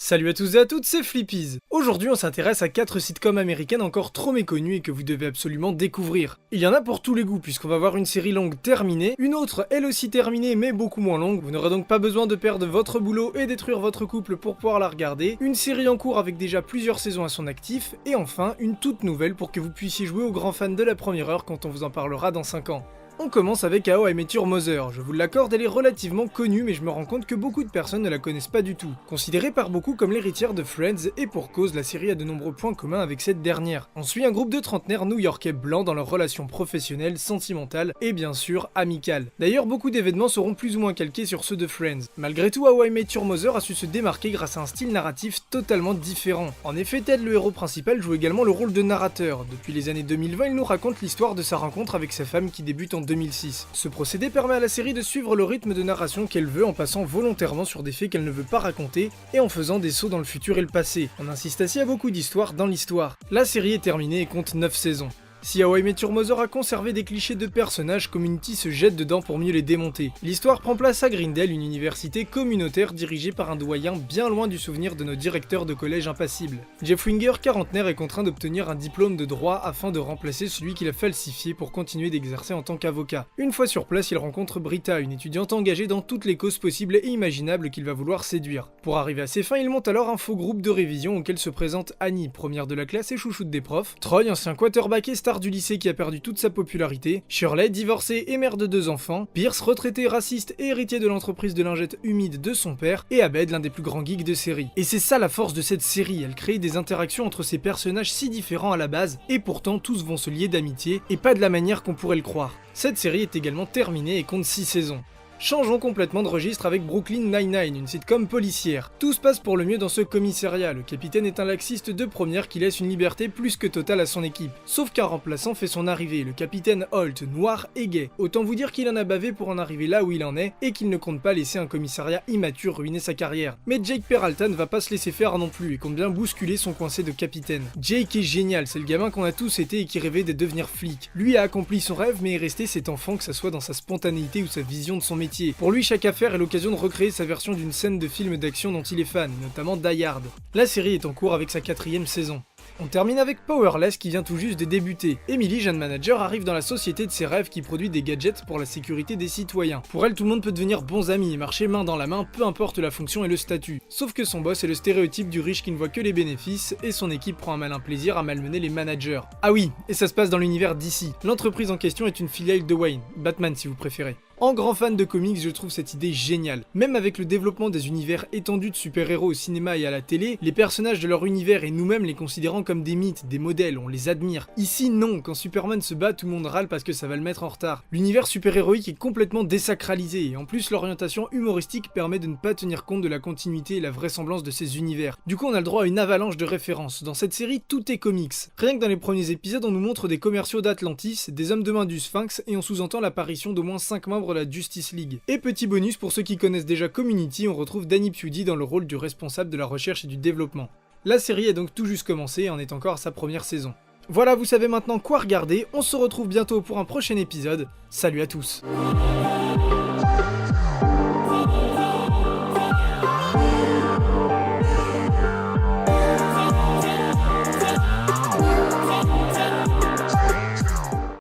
Salut à tous et à toutes, c'est Flippies. Aujourd'hui on s'intéresse à 4 sitcoms américaines encore trop méconnues et que vous devez absolument découvrir. Il y en a pour tous les goûts puisqu'on va voir une série longue terminée, une autre elle aussi terminée mais beaucoup moins longue, vous n'aurez donc pas besoin de perdre votre boulot et détruire votre couple pour pouvoir la regarder, une série en cours avec déjà plusieurs saisons à son actif, et enfin une toute nouvelle pour que vous puissiez jouer aux grands fans de la première heure quand on vous en parlera dans 5 ans. On commence avec How I Met Your Mother. Je vous l'accorde, elle est relativement connue, mais je me rends compte que beaucoup de personnes ne la connaissent pas du tout. Considérée par beaucoup comme l'héritière de Friends, et pour cause, la série a de nombreux points communs avec cette dernière. On suit un groupe de trentenaires new-yorkais blancs dans leurs relations professionnelles, sentimentales et bien sûr amicales. D'ailleurs, beaucoup d'événements seront plus ou moins calqués sur ceux de Friends. Malgré tout, How I Met Your Mother a su se démarquer grâce à un style narratif totalement différent. En effet, Ted, le héros principal, joue également le rôle de narrateur. Depuis les années 2020, il nous raconte l'histoire de sa rencontre avec sa femme qui débute en 2006. Ce procédé permet à la série de suivre le rythme de narration qu'elle veut en passant volontairement sur des faits qu'elle ne veut pas raconter et en faisant des sauts dans le futur et le passé. On insiste ainsi à beaucoup d'histoires dans l'histoire. La série est terminée et compte 9 saisons. Si How I Met Your Mother a conservé des clichés de personnages, Community se jette dedans pour mieux les démonter. L'histoire prend place à Greendale, une université communautaire dirigée par un doyen bien loin du souvenir de nos directeurs de collège impassibles. Jeff Winger, quarantenaire, est contraint d'obtenir un diplôme de droit afin de remplacer celui qu'il a falsifié pour continuer d'exercer en tant qu'avocat. Une fois sur place, il rencontre Britta, une étudiante engagée dans toutes les causes possibles et imaginables qu'il va vouloir séduire. Pour arriver à ses fins, il monte alors un faux groupe de révision auquel se présente Annie, première de la classe et chouchoute des profs, Troy, ancien quarterback et star du lycée qui a perdu toute sa popularité, Shirley, divorcée et mère de 2 enfants, Pierce, retraité raciste et héritier de l'entreprise de lingettes humide de son père, et Abed, l'un des plus grands geeks de série. Et c'est ça la force de cette série, elle crée des interactions entre ces personnages si différents à la base, et pourtant tous vont se lier d'amitié, et pas de la manière qu'on pourrait le croire. Cette série est également terminée et compte 6 saisons. Changeons complètement de registre avec Brooklyn Nine-Nine, une sitcom policière. Tout se passe pour le mieux dans ce commissariat, le capitaine est un laxiste de première qui laisse une liberté plus que totale à son équipe. Sauf qu'un remplaçant fait son arrivée, le capitaine Holt, noir et gay. Autant vous dire qu'il en a bavé pour en arriver là où il en est, et qu'il ne compte pas laisser un commissariat immature ruiner sa carrière. Mais Jake Peralta ne va pas se laisser faire non plus, et compte bien bousculer son coincé de capitaine. Jake est génial, c'est le gamin qu'on a tous été et qui rêvait de devenir flic. Lui a accompli son rêve, mais est resté cet enfant, que ça soit dans sa spontanéité ou sa vision de son métier. Pour lui, chaque affaire est l'occasion de recréer sa version d'une scène de film d'action dont il est fan, notamment Die Hard. La série est en cours avec sa 4e saison. On termine avec Powerless qui vient tout juste de débuter. Emily, jeune manager, arrive dans la société de ses rêves qui produit des gadgets pour la sécurité des citoyens. Pour elle, tout le monde peut devenir bons amis et marcher main dans la main, peu importe la fonction et le statut. Sauf que son boss est le stéréotype du riche qui ne voit que les bénéfices, et son équipe prend un malin plaisir à malmener les managers. Ah oui, et ça se passe dans l'univers d'ici. L'entreprise en question est une filiale de Wayne, Batman si vous préférez. En grand fan de comics, je trouve cette idée géniale. Même avec le développement des univers étendus de super-héros au cinéma et à la télé, les personnages de leur univers et nous-mêmes les considérant comme des mythes, des modèles, on les admire. Ici, non, quand Superman se bat, tout le monde râle parce que ça va le mettre en retard. L'univers super-héroïque est complètement désacralisé, et en plus l'orientation humoristique permet de ne pas tenir compte de la continuité et la vraisemblance de ces univers. Du coup, on a le droit à une avalanche de références. Dans cette série, tout est comics. Rien que dans les premiers épisodes, on nous montre des commerciaux d'Atlantis, des hommes de main du Sphinx, et on sous-entend l'apparition d'au moins 5 membres de la Justice League. Et petit bonus, pour ceux qui connaissent déjà Community, on retrouve Danny Pudi dans le rôle du responsable de la recherche et du développement. La série est donc tout juste commencée et en est encore à sa première saison. Voilà, vous savez maintenant quoi regarder, on se retrouve bientôt pour un prochain épisode. Salut à tous.